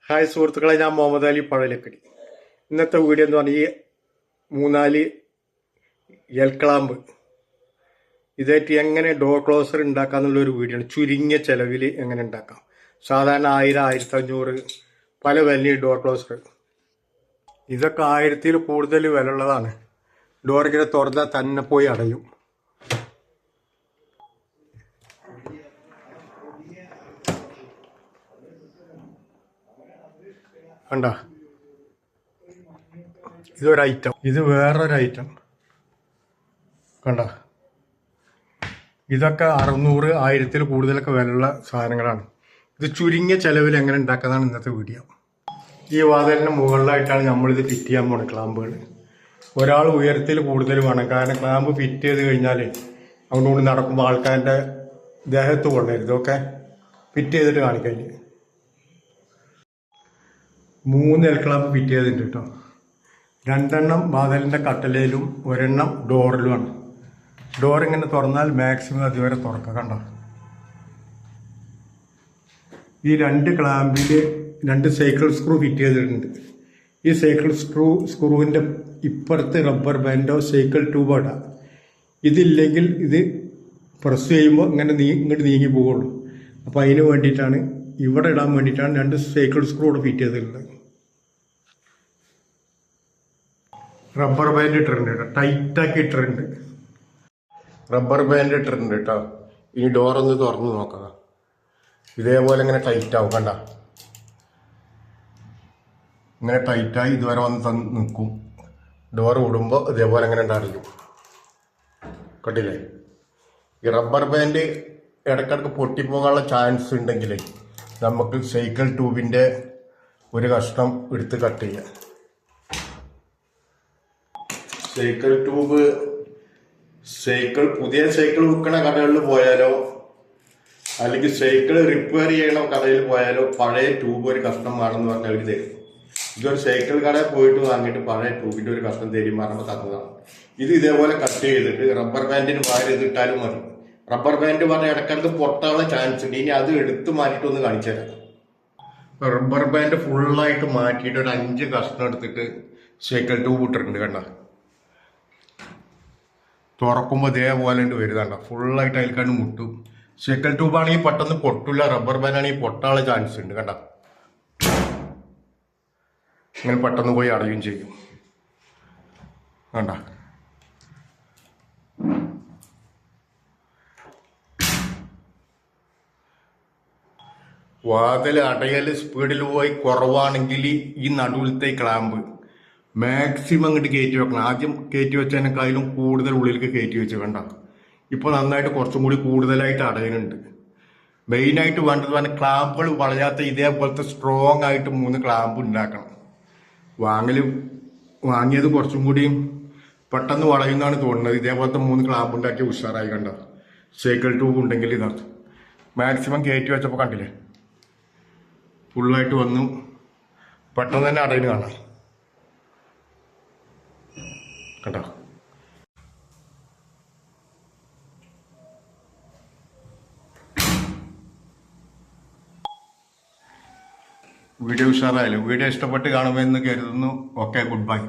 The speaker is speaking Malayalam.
ഹായ് സുഹൃത്തുക്കളെ, ഞാൻ മുഹമ്മദ് അലി പഴലക്കടി. ഇന്നത്തെ വീഡിയോ എന്ന് പറഞ്ഞാൽ ഈ മൂന്നാല് എൽക്ലാമ്പ് ഇതായിട്ട് എങ്ങനെ ഡോർ ക്ലോസർ ഉണ്ടാക്കാം എന്നുള്ളൊരു വീഡിയോ ആണ്. ചുരുങ്ങിയ ചിലവിൽ എങ്ങനെ ഉണ്ടാക്കാം. സാധാരണ 1000, 1500 പല വലിയ ഡോർ ക്ലോസർ. ഇതൊക്കെ 1000-ൽ കൂടുതൽ വില ഉള്ളതാണ്. ഡോർ ഇങ്ങനെ തുറന്നാൽ തന്നെ പോയി അടയും. കണ്ട, ഇതൊരു ഐറ്റം, ഇത് വേറൊരു ഐറ്റം. കണ്ട, ഇതൊക്കെ 600, 1000-ൽ കൂടുതലൊക്കെ വിലയുള്ള സാധനങ്ങളാണ്. ഇത് ചുരുങ്ങിയ ചെലവിൽ എങ്ങനെ ഉണ്ടാക്കുന്നതാണ് ഇന്നത്തെ വീഡിയോ. ഈ വാതിലിന് മുകളിലായിട്ടാണ് നമ്മളിത് ഫിറ്റ് ചെയ്യാൻ പോകുന്നത് ക്ലാമ്പുകൾ. ഒരാൾ ഉയരത്തിൽ കൂടുതൽ വേണം, കാരണം ക്ലാമ്പ് ഫിറ്റ് ചെയ്ത് കഴിഞ്ഞാൽ അങ്ങോട്ട് നടക്കുമ്പോൾ ആൾക്കാരുടെ ദേഹത്ത് കൊള്ളരുത്. ഇതൊക്കെ ഫിറ്റ് ചെയ്തിട്ട് കാണിക്കാൻ 3 എൽക്ലാമ്പ് ഫിറ്റ് ചെയ്തിട്ടുണ്ട് കേട്ടോ. 2 വാതിലിൻ്റെ കട്ടലയിലും 1 ഡോറിലുമാണ്. ഡോർ ഇങ്ങനെ തുറന്നാൽ മാക്സിമം അതുവരെ തുറക്കുക. കണ്ടോ, ഈ 2 ക്ലാമ്പിൽ 2 സൈക്കിൾ സ്ക്രൂ ഫിറ്റ് ചെയ്തിട്ടുണ്ട്. ഈ സൈക്കിൾ സ്ക്രൂവിൻ്റെ ഇപ്പുറത്ത് റബ്ബർ ബാൻഡോ സൈക്കിൾ ട്യൂബോ ഇടാം. ഇതില്ലെങ്കിൽ ഇത് പ്രസ് ചെയ്യുമ്പോൾ ഇങ്ങോട്ട് നീങ്ങി പോവുള്ളൂ. അപ്പോൾ അതിന് വേണ്ടിയിട്ടാണ്, ഇവിടെ ഇടാൻ വേണ്ടിയിട്ടാണ് 2 സൈക്കിൾ സ്ക്രൂ ഇവിടെ ഫിറ്റ് ചെയ്തിട്ടുള്ളത്. റബ്ബർ ബാൻഡ് ഇട്ടിട്ടുണ്ട് കേട്ടോ, ടൈറ്റാക്കി ഇട്ടിട്ടുണ്ട്. റബ്ബർ ബാൻഡ് ഇട്ടിട്ടുണ്ട് കേട്ടോ. ഈ ഡോറൊന്ന് തുറന്ന് നോക്കുക. ഇതേപോലെ ഇങ്ങനെ ടൈറ്റ് ആവും. കണ്ട, ഇങ്ങനെ ടൈറ്റായി ഇതുവരെ വന്ന് നിൽക്കും. ഡോർ വിടുമ്പോൾ ഇതേപോലെ ഇങ്ങനെ ഉണ്ടായിരിക്കും. കണ്ടില്ലേ? ഈ റബ്ബർ ബാൻഡ് ഇടയ്ക്കിടയ്ക്ക് പൊട്ടിപ്പോകാനുള്ള ചാൻസ് ഉണ്ടെങ്കിൽ നമുക്ക് സൈക്കിൾ ട്യൂബിൻ്റെ ഒരു കഷ്ണം എടുത്ത് കട്ട് ചെയ്യാം. സൈക്കിൾ ട്യൂബ് പുതിയ സൈക്കിൾ വിൽക്കണ കടകളിൽ പോയാലോ അല്ലെങ്കിൽ സൈക്കിൾ റിപ്പയർ ചെയ്യണ കടയിൽ പോയാലോ പഴയ ട്യൂബ് ഒരു കഷ്ണം വേണമെന്ന് പറഞ്ഞാൽ അവർ തരും. ഇതൊരു സൈക്കിൾ കടയിൽ പോയിട്ട് വാങ്ങിയിട്ട് പഴയ ട്യൂബിൻ്റെ ഒരു കഷ്ണം തരും പറഞ്ഞപ്പോൾ തന്നതാണ്. ഇത് ഇതേപോലെ കട്ട് ചെയ്തിട്ട് റബ്ബർ ബാൻഡിന് പകരം ഇതിട്ടാലും മതി. റബ്ബർ ബാൻഡ് പറഞ്ഞാൽ ഇടയ്ക്കിടയ്ക്ക് പൊട്ടാനുള്ള ചാൻസ് ഉണ്ട്. ഇനി അത് എടുത്ത് മാറ്റിയിട്ട് ഒന്ന് കാണിച്ചു തരാം. റബ്ബർ ബാൻഡ് ഫുള്ളായിട്ട് മാറ്റിയിട്ട് ഒരു 5 കഷ്ണം എടുത്തിട്ട് സൈക്കിൾ ട്യൂബ് ഇട്ടിട്ടുണ്ട്. കണ്ട, തുറക്കുമ്പോൾ ഇതേപോലെ ഉണ്ട് വരുന്നുണ്ട. ഫുള്ളായിട്ട് അതിൽ കണ്ട് മുട്ടും. സൈക്കിൾ ട്യൂബാണെങ്കിൽ പെട്ടെന്ന് പൊട്ടില്ല, റബ്ബർ ബാൻഡാണെങ്കിൽ പൊട്ടാനുള്ള ചാൻസ് ഉണ്ട്. കണ്ട, ഇങ്ങനെ പെട്ടെന്ന് പോയി അടയും ചെയ്യും. കണ്ട, വാതിൽ അടയൽ സ്പീഡിൽ പോയി കുറവാണെങ്കിൽ ഈ നടുവിലത്തെ ക്ലാമ്പ് മാക്സിമം അങ്ങോട്ട് കയറ്റി വെക്കണം. ആദ്യം കയറ്റി വെച്ചതിനേക്കാളും കൂടുതൽ ഉള്ളിലേക്ക് കയറ്റി വെച്ച്. കണ്ട, ഇപ്പോൾ നന്നായിട്ട് കുറച്ചും കൂടി കൂടുതലായിട്ട് അടയുന്നുണ്ട്. മെയിനായിട്ട് വേണ്ടത് പറഞ്ഞാൽ ക്ലാമ്പുകൾ വളയാത്ത ഇതേപോലത്തെ സ്ട്രോങ് ആയിട്ട് 3 ക്ലാമ്പ് ഉണ്ടാക്കണം. വാങ്ങിയത് കുറച്ചും കൂടി പെട്ടെന്ന് വളയുന്നതാണ് തോന്നുന്നത്. ഇതേപോലത്തെ 3 ക്ലാമ്പ് ഉണ്ടാക്കി ഉഷാറായി. കണ്ട, സൈക്കിൾ ട്യൂബ് ഉണ്ടെങ്കിൽ ഇതാണ് മാക്സിമം കയറ്റി വെച്ചപ്പോൾ കണ്ടില്ലേ, ഫുള്ളായിട്ട് വന്നു പെട്ടെന്ന് തന്നെ അടയുന്ന കാണാം. കണ്ടോ, വീഡിയോ ഉഷാറായാലും വീഡിയോ ഇഷ്ടപ്പെട്ട് കാണുമെന്ന് കരുതുന്നു. Okay, good bye.